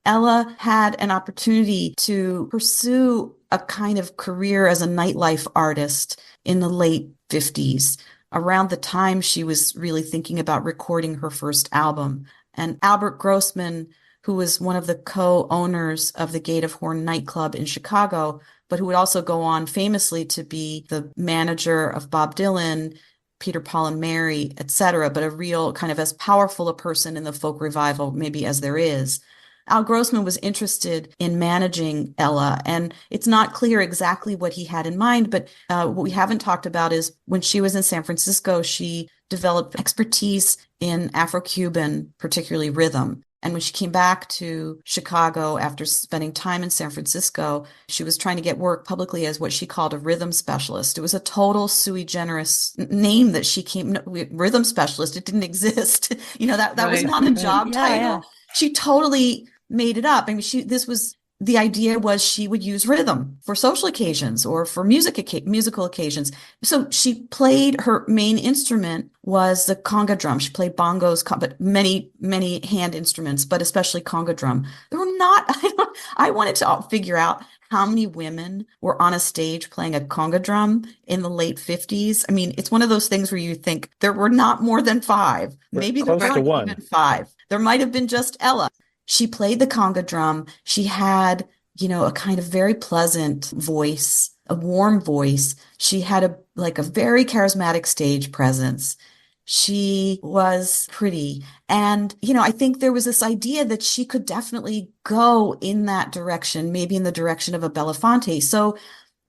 Ella had an opportunity to pursue a kind of career as a nightlife artist in the late 50s, around the time she was really thinking about recording her first album. And Albert Grossman, who was one of the co-owners of the Gate of Horn nightclub in Chicago, but who would also go on famously to be the manager of Bob Dylan, Peter, Paul, and Mary, etc., but a real kind of as powerful a person in the folk revival maybe as there is. Al Grossman was interested in managing Ella, and it's not clear exactly what he had in mind, but what we haven't talked about is when she was in San Francisco, she developed expertise in Afro-Cuban, particularly rhythm. And when she came back to Chicago after spending time in San Francisco, she was trying to get work publicly as what she called a rhythm specialist. It was a total sui generis name that she came, no, rhythm specialist. It didn't exist. That was Right. not a job Yeah, yeah. title. She totally made it up. I mean, the idea was she would use rhythm for social occasions or for musical occasions. So she played, her main instrument was the conga drum. She played bongos, but many, many hand instruments, but especially conga drum. There were not, I wanted to figure out how many women were on a stage playing a conga drum in the late 50s. I mean, it's one of those things where you think there were not more than five. We're Maybe there close to weren't one. even five. There might have been just Ella. She played the conga drum. She had, a kind of very pleasant voice, a warm voice. She had a very charismatic stage presence. She was pretty. And, I think there was this idea that she could definitely go in that direction, maybe in the direction of a Belafonte. So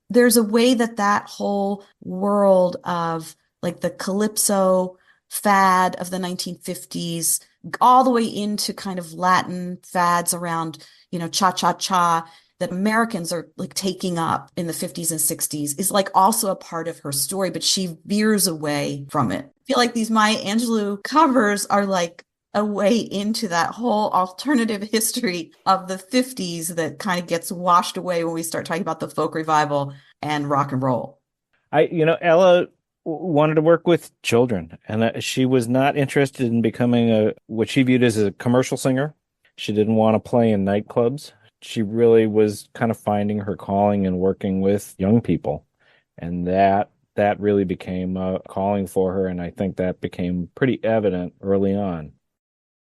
there's a way that whole world of like the calypso fad of the 1950s, all the way into kind of Latin fads around, cha-cha-cha, that Americans are like taking up in the 50s and 60s is like also a part of her story, but she veers away from it. I feel like these Maya Angelou covers are like a way into that whole alternative history of the 50s that kind of gets washed away when we start talking about the folk revival and rock and roll. Ella wanted to work with children, and she was not interested in becoming what she viewed as a commercial singer. She didn't want to play in nightclubs. She really was kind of finding her calling and working with young people, and that really became a calling for her, and I think that became pretty evident early on.